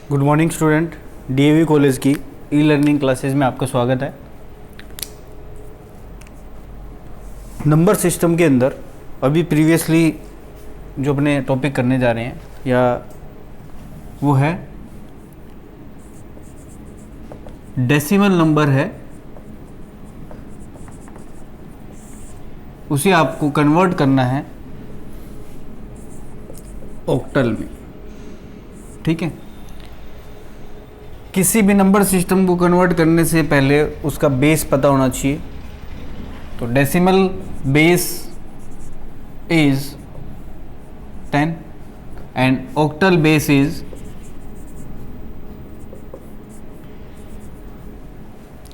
Good morning student. DAV college की e learning classes में आपका स्वागत है। नंबर सिस्टम के अंदर अभी प्रीवियसली जो अपने टॉपिक करने जा रहे हैं या वो है डेसिमल नंबर है, उसे आपको कन्वर्ट करना है ऑक्टल में। ठीक है, किसी भी नंबर सिस्टम को कन्वर्ट करने से पहले उसका बेस पता होना चाहिए। तो decimal base is 10 and octal base is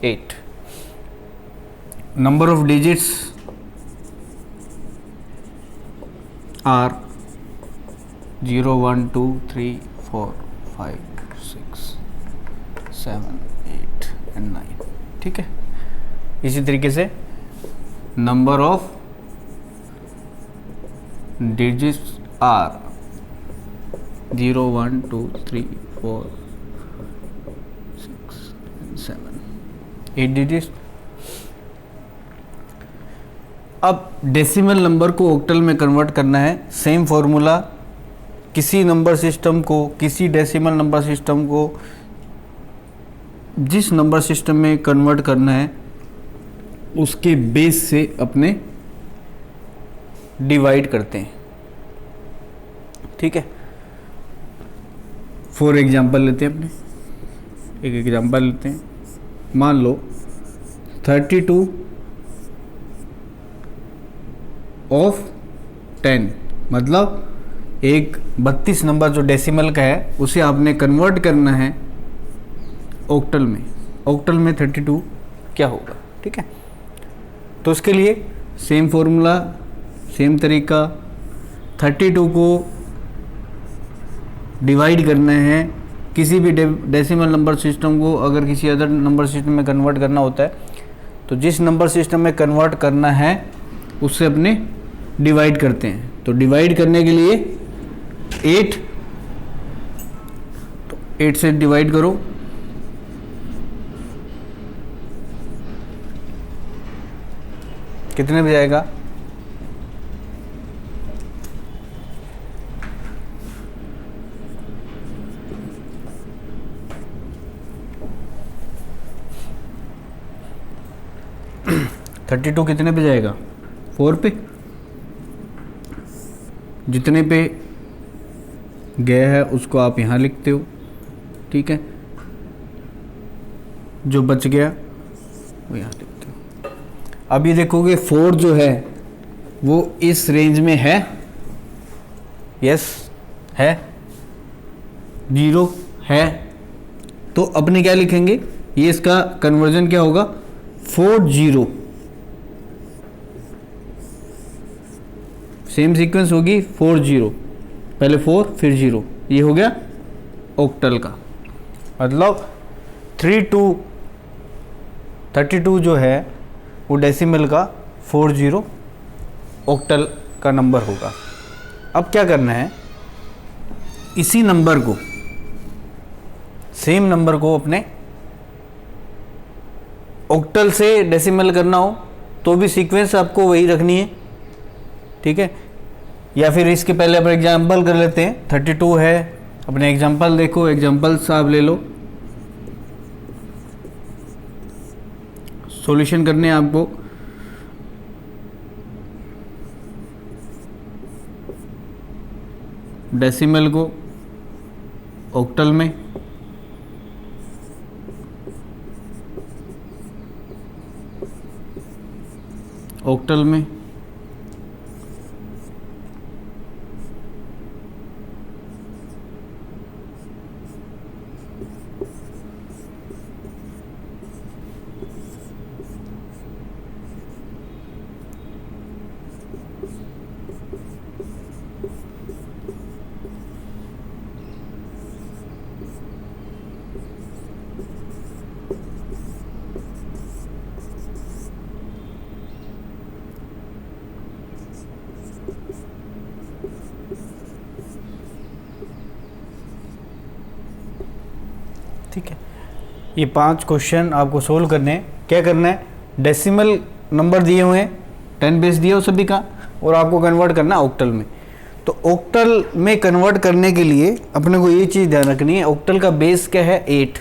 8। Number of digits are 0 1 2 3 4 5 6 7 8 and 9। ठीक है, इसी तरीके से number of digits are 0 1 2 3 4 6 7 8 digits. अब डेसिमल नंबर को ऑक्टल में कन्वर्ट करना है। सेम फॉर्मूला, किसी नंबर सिस्टम को, किसी डेसिमल नंबर सिस्टम को जिस नंबर सिस्टम में कन्वर्ट करना है उसके बेस से अपने डिवाइड करते हैं। ठीक है, फॉर एग्जांपल लेते हैं, अपने एक एग्जांपल लेते हैं। मान लो 32 ऑफ 10, मतलब एक 32 नंबर जो डेसिमल का है उसे आपने कन्वर्ट करना है ऑक्टल में। ऑक्टल में 32 क्या होगा? ठीक है, तो उसके लिए सेम फॉर्मूला, सेम तरीका। 32 को डिवाइड करना है। किसी भी डेसिमल नंबर सिस्टम को अगर किसी अदर नंबर सिस्टम में कन्वर्ट करना होता है तो जिस नंबर सिस्टम में कन्वर्ट करना है उससे अपने डिवाइड करते हैं। तो डिवाइड करने के लिए 8, तो 8 से डिवाइड करो, कितने बजे आएगा? थर्टी टू कितने पे जाएगा? 4 पे। जितने पे गया है उसको आप यहाँ लिखते हो। ठीक है, जो बच गया वो यहाँ लिखते हो। अब ये देखोगे 4 जो है वो इस रेंज में है, यस है, 0 है, तो अपने क्या लिखेंगे? ये इसका कन्वर्जन क्या होगा? 4 0। सेम सीक्वेंस होगी, 4 0, पहले 4 फिर 0। ये हो गया ऑक्टल का, मतलब 32 जो है वो डेसिमल का 40 ऑक्टल का नंबर होगा। अब क्या करना है, इसी नंबर को, सेम नंबर को अपने ऑक्टल से डेसिमल करना हो तो भी सीक्वेंस आपको वही रखनी है। ठीक है, या फिर इसके पहले अपन एग्जांपल कर लेते हैं। 32 है, अपने एग्जांपल देखो, एग्जांपल्स आप ले लो। सॉल्यूशन करने हैं आपको। डेसिमल को ऑक्टल में, ऑक्टल में ठीक है, ये 5 क्वेश्चन आपको सोल्व करने हैं। क्या करना है, डेसिमल नंबर दिए हुए हैं, 10 बेस दिया हो सभी का, और आपको कन्वर्ट करना है ऑक्टल में। तो ऑक्टल में कन्वर्ट करने के लिए अपने को ये चीज़ ध्यान रखनी है, ऑक्टल का बेस क्या है, 8।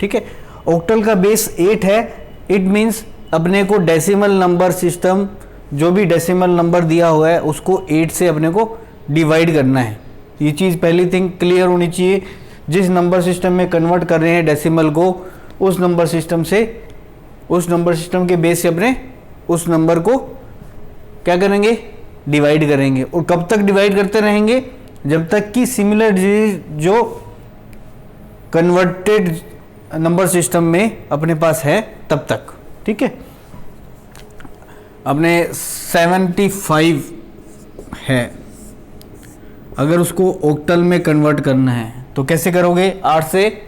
ठीक है, ऑक्टल का बेस 8 है। इट मीन्स अपने को डेसिमल नंबर सिस्टम, जो भी डेसिमल नंबर दिया हुआ है उसको 8 से अपने को डिवाइड करना है। ये चीज़ पहली थिंग क्लियर होनी चाहिए। जिस नंबर सिस्टम में कन्वर्ट कर रहे हैं डेसिमल को, उस नंबर सिस्टम के बेस से अपने उस नंबर को क्या करेंगे, डिवाइड करेंगे। और कब तक डिवाइड करते रहेंगे, जब तक कि सिमिलर जो कन्वर्टेड नंबर सिस्टम में अपने पास है तब तक। ठीक है, अपने 75 है, अगर उसको ऑक्टल में कन्वर्ट करना है तो कैसे करोगे, 8 से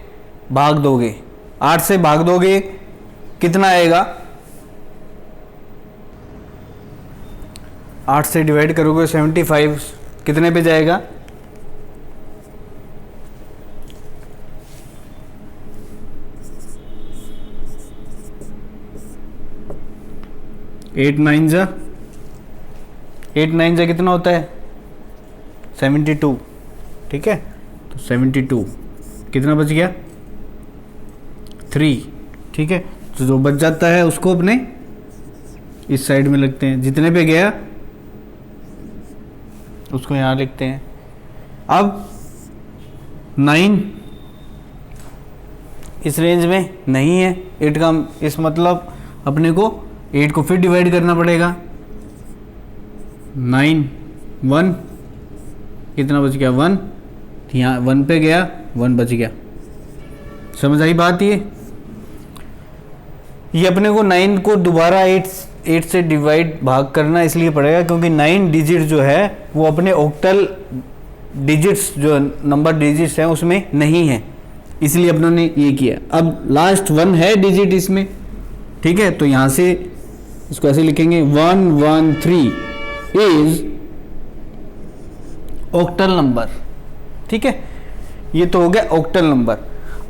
भाग दोगे। 8 से भाग दोगे कितना आएगा, 8 से डिवाइड करोगे 75 कितने पे जाएगा, 8 9 जा कितना होता है, 72। ठीक है, तो 72 कितना बच गया, 3। ठीक है, तो जो बच जाता है उसको अपने इस साइड में लिखते हैं, जितने पे गया उसको यहाँ लिखते हैं। अब 9 इस रेंज में नहीं है, 8 का इस मतलब अपने को 8 को फिर डिवाइड करना पड़ेगा। 9 1 कितना बच गया, 1। यहाँ 1 पे गया, 1 बच गया। समझ आई बात। ये अपने को 9 को दोबारा 8 से डिवाइड भाग करना इसलिए पड़ेगा क्योंकि 9 डिजिट जो है वो अपने ऑक्टल डिजिट्स, जो नंबर डिजिट्स हैं उसमें नहीं है, इसलिए अपनों ने ये किया। अब लास्ट 1 है डिजिट इसमें। ठीक है, तो यहाँ से इसको ऐसे लिखेंगे, 113 इज ऑक्टल नंबर। ठीक है, ये तो हो गया ऑक्टल नंबर।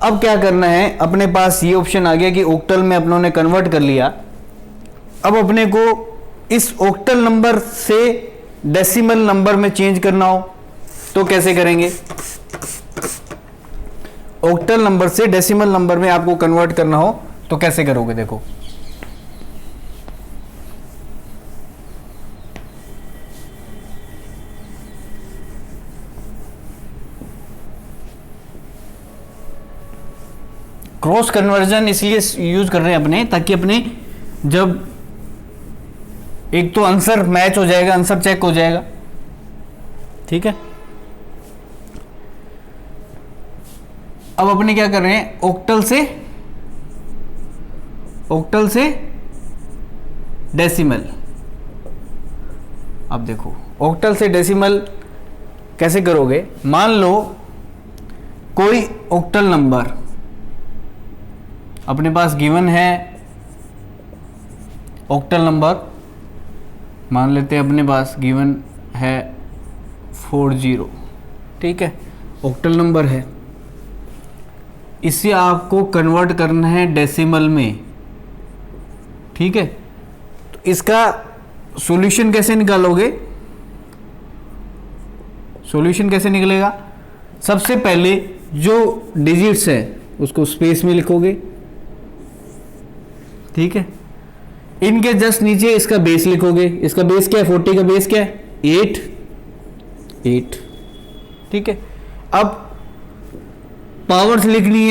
अब क्या करना है, अपने पास ये ऑप्शन आ गया कि ऑक्टल में अपनों ने कन्वर्ट कर लिया। अब अपने को इस ऑक्टल नंबर से डेसिमल नंबर में चेंज करना हो तो कैसे करेंगे, ऑक्टल नंबर से डेसिमल नंबर में आपको कन्वर्ट करना हो तो कैसे करोगे, देखो। क्रॉस कन्वर्जन इसलिए यूज कर रहे हैं अपने, ताकि अपने जब एक तो आंसर मैच हो जाएगा, आंसर चेक हो जाएगा। ठीक है, अब अपने क्या कर रहे हैं, ऑक्टल से डेसिमल। अब देखो ऑक्टल से डेसिमल कैसे करोगे, मान लो कोई ऑक्टल नंबर अपने पास गिवन है, ऑक्टल नंबर मान लेते हैं अपने पास गिवन है 40। ठीक है, ऑक्टल नंबर है, इसे आपको कन्वर्ट करना है डेसिमल में। ठीक है, तो इसका सॉल्यूशन कैसे निकालोगे, सॉल्यूशन कैसे निकलेगा, सबसे पहले जो डिजिट्स है उसको स्पेस में लिखोगे। ठीक है, इनके जस्ट नीचे इसका बेस लिखोगे। इसका बेस क्या है, 40 का बेस क्या है, 8। ठीक है, अब पावर्स लिखनी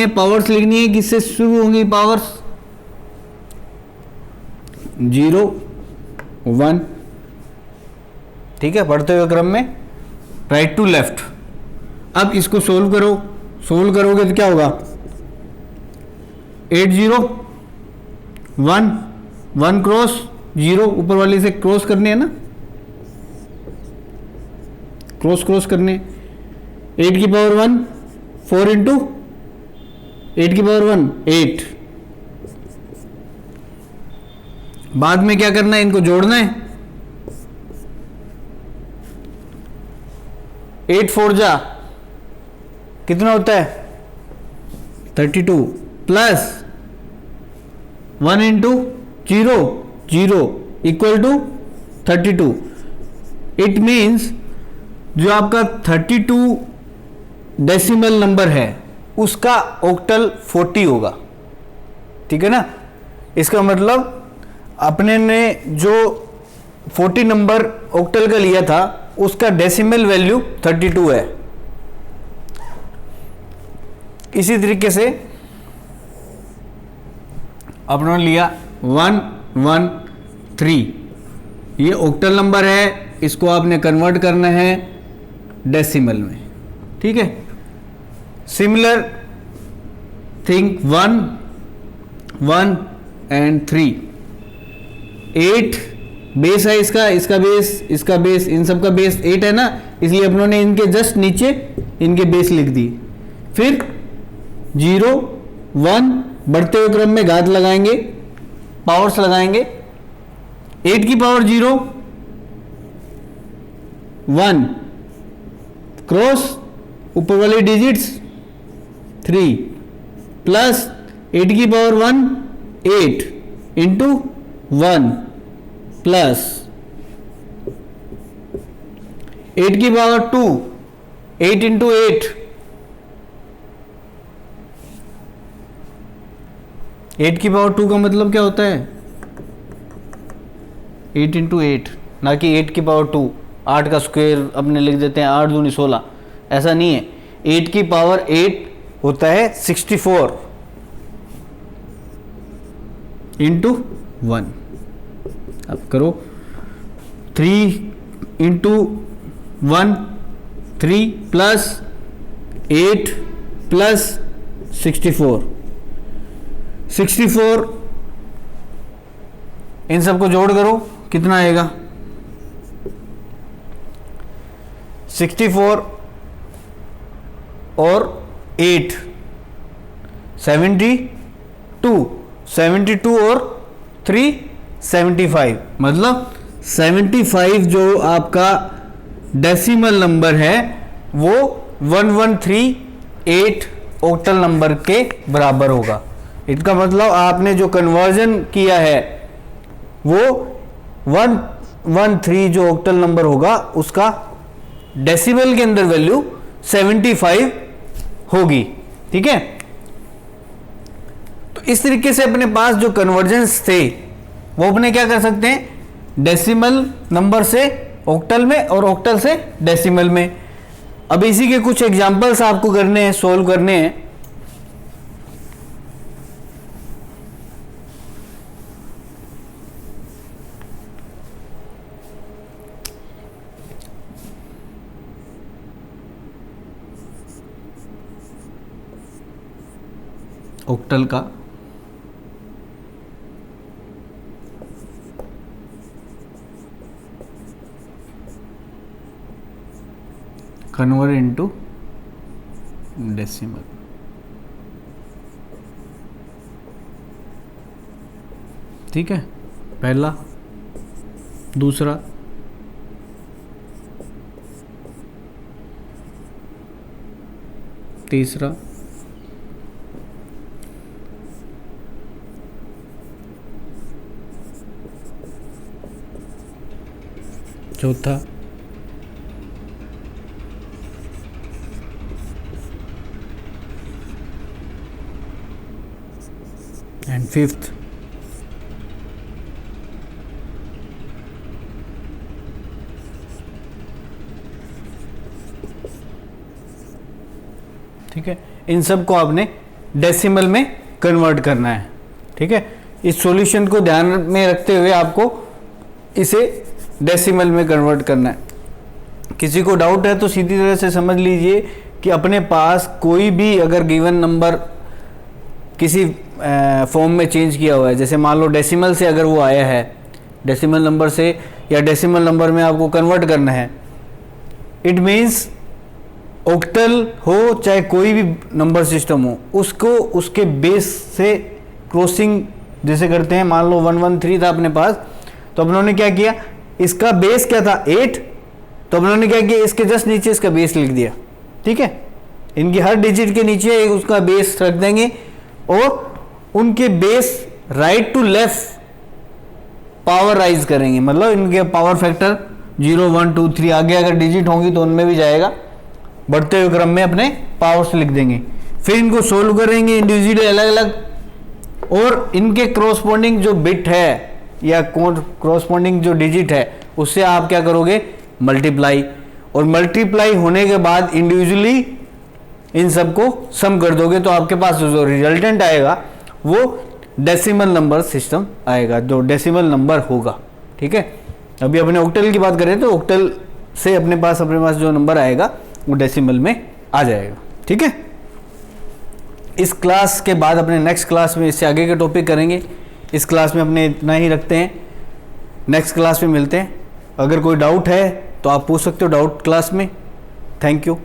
है, किससे शुरू होंगी पावर्स, 0 1। ठीक है, पढ़ते हुए क्रम में राइट टू लेफ्ट। अब इसको सोल्व करोगे तो क्या होगा, 8 0 1 1 क्रॉस 0, ऊपर वाले से क्रॉस करने हैं ना, क्रॉस करने। 8 की पावर 1 4 इंटू 8 की पावर 1 8। बाद में क्या करना है, इनको जोड़ना है। 8 4 जा कितना होता है, 32 plus 1 into 0 0 equal to 32। It means जो आपका 32 डेसिमल नंबर है उसका ऑक्टल 40 होगा, ठीक है ना। इसका मतलब अपने ने जो 40 नंबर ऑक्टल का लिया था उसका डेसिमल वैल्यू 32 है। इसी तरीके से अपने लिया 113, ये ऑक्टल नंबर है, इसको आपने कन्वर्ट करना है डेसिमल में, ठीक है। सिमिलर थिंग 1 1 एंड 3, 8 बेस है इसका, इसका बेस, इन सब का बेस 8 है ना, इसलिए अपनों ने इनके जस्ट नीचे इनके बेस लिख दी। फिर 0 1 बढ़ते हुए क्रम में घात लगाएंगे, पावर्स लगाएंगे। 8 की पावर 0 1 क्रॉस ऊपर वाली डिजिट्स 3 प्लस 8 की पावर 1 8 इंटू 1 प्लस 8 की पावर 2 8 इंटू 8 8 की पावर 2 का मतलब क्या होता है 8 इंटू 8, ना कि 8 की पावर 2। 8 का स्क्वायर अपने लिख देते हैं 8 दूनी 16, ऐसा नहीं है। 8 की पावर 8 होता है 64 इंटू 1। अब करो 3 इंटू 1 3 प्लस 8 प्लस 64 इन सबको जोड़ करो कितना आएगा 64 और 8 72 और 3 75, मतलब 75 जो आपका डेसिमल नंबर है वो 1138 ऑक्टल नंबर के बराबर होगा। इसका मतलब आपने जो कन्वर्जन किया है वो 113 जो ऑक्टल नंबर होगा उसका डेसिमल के अंदर वैल्यू 75 होगी, ठीक है। तो इस तरीके से अपने पास जो कन्वर्जेंस थे वो अपने क्या कर सकते हैं डेसिमल नंबर से ऑक्टल में और ऑक्टल से डेसिमल में। अब इसी के कुछ एग्जांपल्स आपको करने हैं, सोल्व करने हैं। ऑक्टल का कन्वर्ट इनटू डेसिमल। ठीक है, पहला, दूसरा, तीसरा, चौथा, एंड फिफ्थ। ठीक है, इन सब को आपने डेसिमल में कन्वर्ट करना है। ठीक है, इस सॉल्यूशन को ध्यान में रखते हुए आपको इसे डेसिमल में कन्वर्ट करना है। किसी को डाउट है तो सीधी तरह से समझ लीजिए कि अपने पास कोई भी अगर गिवन नंबर किसी फॉर्म में चेंज किया हुआ है, जैसे मान लो डेसिमल से अगर वो आया है, डेसिमल नंबर से या डेसिमल नंबर में आपको कन्वर्ट करना है, इट मीन्स ऑक्टल हो चाहे कोई भी नंबर सिस्टम हो, उसको उसके बेस से क्रॉसिंग जैसे करते हैं। मान लो 113 था अपने पास, तो अपनों ने क्या किया, इसका बेस क्या था 8, तो अपनों ने क्या किया इसके जस्ट नीचे इसका बेस लिख दिया। ठीक है, इनकी हर डिजिट के नीचे एक उसका बेस रख देंगे और उनके बेस राइट टू लेफ्ट पावराइज करेंगे, मतलब इनके पावर फैक्टर 0 1 2 3 आगे अगर डिजिट होंगी तो उनमें भी जाएगा, बढ़ते हुए क्रम में अपने पावर्स लिख देंगे। फिर इनको सोल्व करेंगे इंडिविजुअली अलग अलग, और इनके क्रॉसपोंडिंग जो बिट है या क्रॉसपोंडिंग जो डिजिट है उससे आप क्या करोगे, मल्टीप्लाई, और मल्टीप्लाई होने के बाद इंडिविजुअली इन सबको सम कर दोगे तो आपके पास जो रिजल्टेंट आएगा वो डेसिमल नंबर सिस्टम आएगा, जो डेसिमल नंबर होगा। ठीक है, अभी अपने ऑक्टल की बात करें तो ऑक्टल से अपने पास जो नंबर आएगा वो डेसिमल में आ जाएगा। ठीक है, इस क्लास के बाद अपने नेक्स्ट क्लास में इससे आगे के टॉपिक करेंगे। इस क्लास में अपने इतना ही रखते हैं, नेक्स्ट क्लास में मिलते हैं। अगर कोई डाउट है तो आप पूछ सकते हो डाउट क्लास में। Thank you.